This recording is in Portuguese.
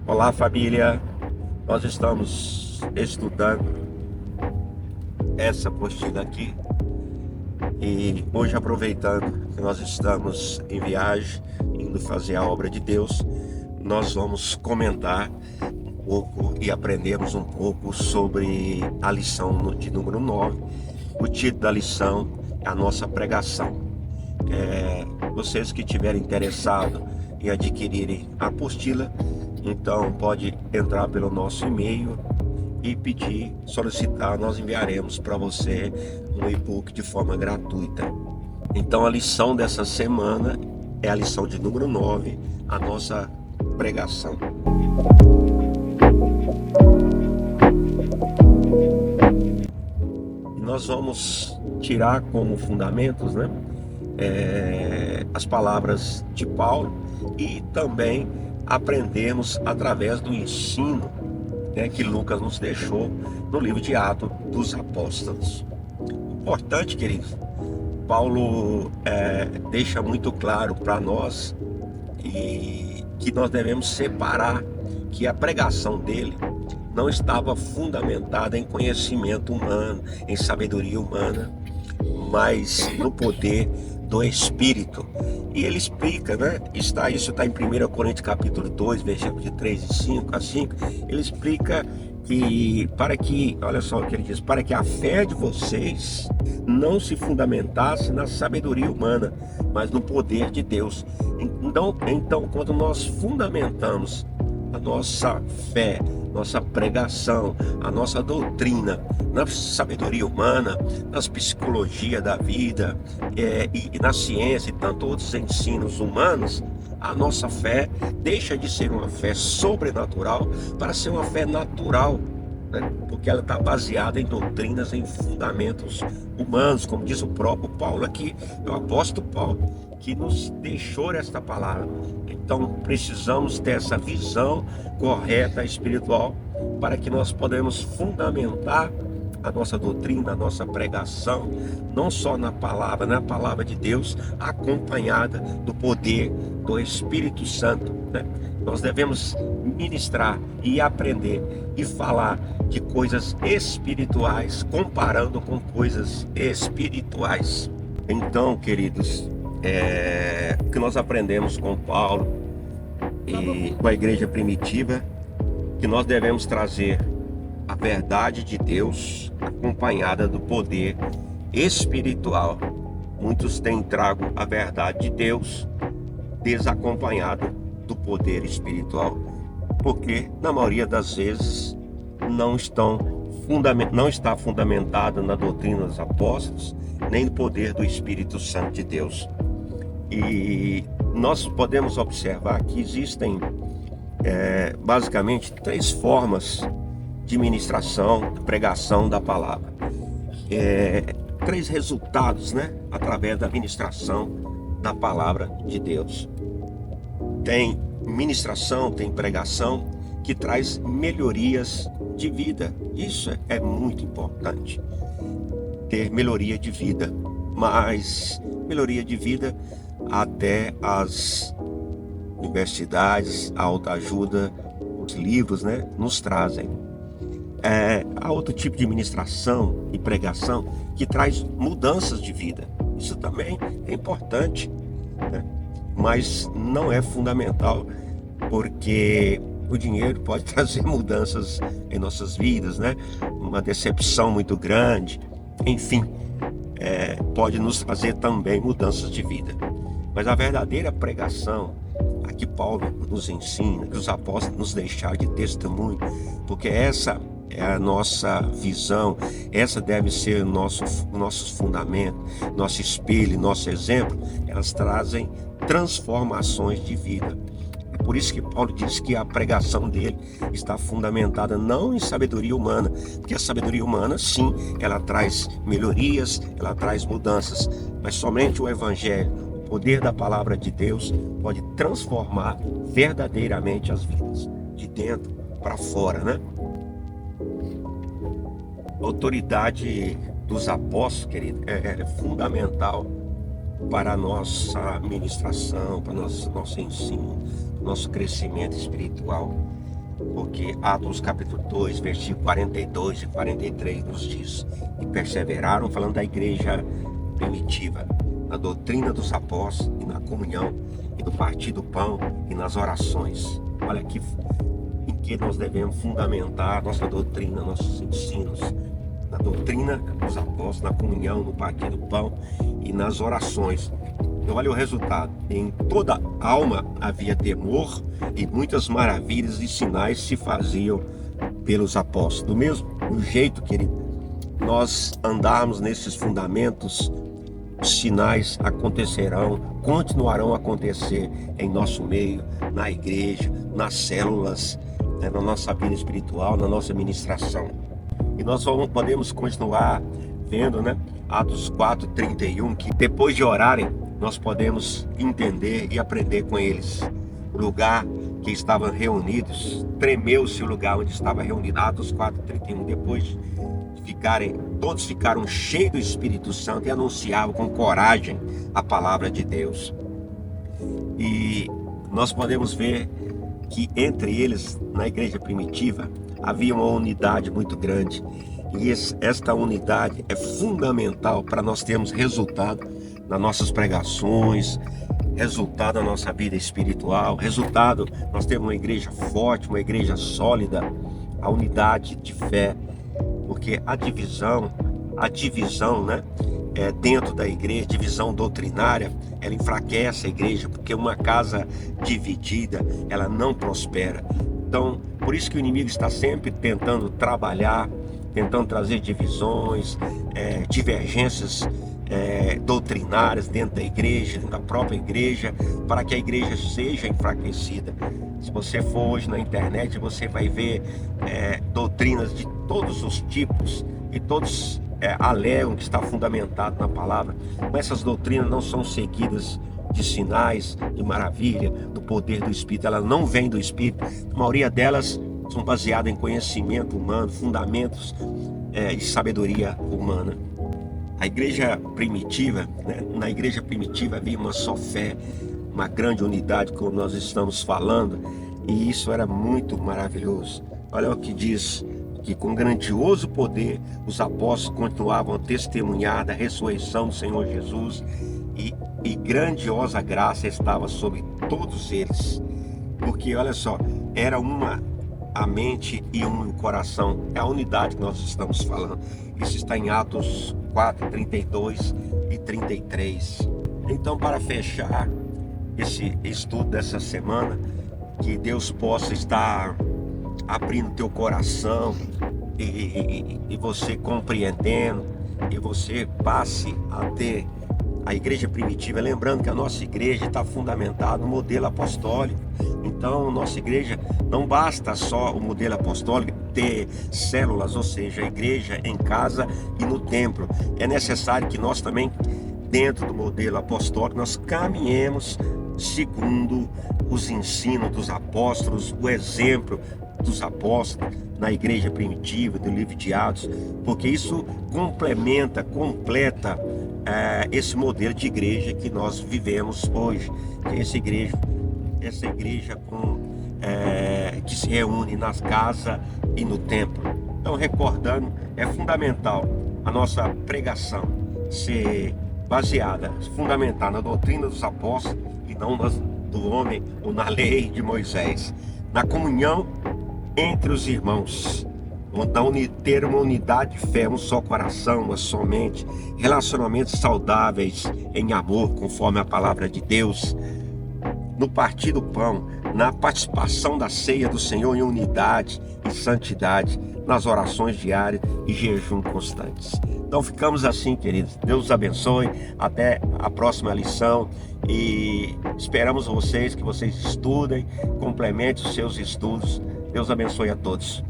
Olá, família. Nós estamos estudando essa apostila aqui e hoje, aproveitando que nós estamos em viagem, indo fazer a obra de Deus, nós vamos comentar um pouco e aprendermos um pouco sobre a lição de número 9. O título da lição é a nossa pregação. Vocês que estiverem interessados em adquirirem a apostila, então pode entrar pelo nosso e-mail e pedir, solicitar, nós enviaremos para você um e-book de forma gratuita. Então a lição dessa semana é a lição de número 9, a nossa pregação. E nós vamos tirar como fundamentos, né, as palavras de Paulo e também aprendemos através do ensino, né, que Lucas nos deixou no livro de Atos dos Apóstolos. Importante, queridos, Paulo deixa muito claro para nós e que nós devemos separar que a pregação dele não estava fundamentada em conhecimento humano, em sabedoria humana, mas no poder do Espírito. E ele explica, né? Isso está em 1 Coríntios capítulo 2, versículo de 3 e 5 a 5. Ele explica que, olha só o que ele diz, para que a fé de vocês não se fundamentasse na sabedoria humana, mas no poder de Deus. Então, quando nós fundamentamos a nossa fé, nossa pregação, a nossa doutrina na sabedoria humana, nas psicologia da vida e na ciência e tantos outros ensinos humanos, a nossa fé deixa de ser uma fé sobrenatural para ser uma fé natural, né? Porque ela está baseada em doutrinas, em fundamentos humanos, como diz o próprio Paulo aqui, o apóstolo Paulo, que nos deixou esta palavra. Então precisamos ter essa visão correta espiritual para que nós podemos fundamentar a nossa doutrina, a nossa pregação, não só na palavra de Deus, acompanhada do poder do Espírito Santo, né? Nós devemos ministrar e aprender e falar de coisas espirituais, comparando com coisas espirituais. Então, queridos, o que nós aprendemos com Paulo e com a igreja primitiva, que nós devemos trazer a verdade de Deus acompanhada do poder espiritual. Muitos têm trago a verdade de Deus desacompanhada do poder espiritual, porque na maioria das vezes não está fundamentada na doutrina dos apóstolos, nem no poder do Espírito Santo de Deus. E nós podemos observar que existem basicamente 3 formas de ministração, de pregação da palavra. 3 resultados, né, através da ministração da palavra de Deus. Tem ministração, tem pregação que traz melhorias de vida. Isso é muito importante, ter melhoria de vida, mas melhoria de vida até as universidades, a autoajuda, os livros, né, nos trazem. Há outro tipo de ministração e pregação que traz mudanças de vida. Isso também é importante, né? Mas não é fundamental, porque o dinheiro pode trazer mudanças em nossas vidas, né? Uma decepção muito grande, enfim, pode nos trazer também mudanças de vida. Mas a verdadeira pregação, a que Paulo nos ensina, que os apóstolos nos deixaram de testemunho, porque essa é a nossa visão, essa deve ser o nosso fundamento, nosso espelho, nosso exemplo. Elas trazem transformações de vida. É por isso que Paulo diz que a pregação dele está fundamentada não em sabedoria humana, porque a sabedoria humana, sim, ela traz melhorias, ela traz mudanças, mas somente o Evangelho, o poder da palavra de Deus, pode transformar verdadeiramente as vidas, de dentro para fora, né? A autoridade dos apóstolos, querido, é fundamental para a nossa ministração, para o nosso ensino, nosso crescimento espiritual. Porque Atos capítulo 2, versículo 42 e 43 nos diz: e perseveraram, falando da igreja primitiva, na doutrina dos apóstolos e na comunhão e no partir do pão e nas orações. Olha aqui em que nós devemos fundamentar nossa doutrina, nossos ensinos: na doutrina dos apóstolos, na comunhão, no partir do pão e nas orações. Então, olha o resultado: em toda alma havia temor, e muitas maravilhas e sinais se faziam pelos apóstolos. Do mesmo jeito, querido, nós andarmos nesses fundamentos, sinais acontecerão, continuarão a acontecer em nosso meio, na igreja, nas células, né, na nossa vida espiritual, na nossa ministração. E nós podemos continuar vendo, né, Atos 4:31, que depois de orarem, nós podemos entender e aprender com eles. O lugar que estavam reunidos, tremeu-se o lugar onde estava reunido. Atos 4:31, depois de todos ficaram cheios do Espírito Santo e anunciavam com coragem a palavra de Deus. E nós podemos ver que entre eles, na igreja primitiva, havia uma unidade muito grande. E esta unidade é fundamental para nós termos resultado nas nossas pregações, resultado na nossa vida espiritual, resultado nós temos uma igreja forte, uma igreja sólida, a unidade de fé. Porque a divisão, né, dentro da igreja, divisão doutrinária, ela enfraquece a igreja, porque uma casa dividida, ela não prospera. Então, por isso que o inimigo está sempre tentando trabalhar, tentando trazer divisões, divergências doutrinárias dentro da igreja, dentro da própria igreja, para que a igreja seja enfraquecida. Se você for hoje na internet, você vai ver doutrinas de todos os tipos, e todos alegam que está fundamentado na palavra, mas essas doutrinas não são seguidas de sinais, de maravilha, do poder do Espírito. Elas não vêm do Espírito. A maioria delas são baseadas em conhecimento humano, fundamentos de sabedoria humana. A igreja primitiva, né? Na igreja primitiva havia uma só fé, uma grande unidade, como nós estamos falando, e isso era muito maravilhoso. Olha o que diz, que com grandioso poder os apóstolos continuavam a testemunhar da ressurreição do Senhor Jesus, e grandiosa graça estava sobre todos eles. Porque olha só, era uma a mente e um coração. É a unidade que nós estamos falando. Isso está em Atos 4:32 e 33. Então, para fechar esse estudo dessa semana, que Deus possa estar abrindo teu coração e você compreendendo, e você passe a ter a igreja primitiva. Lembrando que a nossa igreja está fundamentada no modelo apostólico. Então, nossa igreja não basta só o modelo apostólico, ter células, ou seja, a igreja em casa e no templo. É necessário que nós também, dentro do modelo apostólico, nós caminhemos segundo os ensinos dos apóstolos, o exemplo dos apóstolos na igreja primitiva, do livro de Atos, porque isso completa esse modelo de igreja que nós vivemos hoje, que é essa igreja que se reúne nas casas e no templo. Então, recordando, é fundamental a nossa pregação ser baseada, fundamentada na doutrina dos apóstolos e não do homem ou na lei de Moisés, na comunhão entre os irmãos, ter uma unidade de fé, um só coração, uma só mente, relacionamentos saudáveis em amor, conforme a palavra de Deus, no partir do pão, na participação da ceia do Senhor em unidade e santidade, nas orações diárias e jejum constantes. Então ficamos assim, queridos. Deus os abençoe. Até a próxima lição. E esperamos que vocês estudem, complementem os seus estudos. Deus abençoe a todos.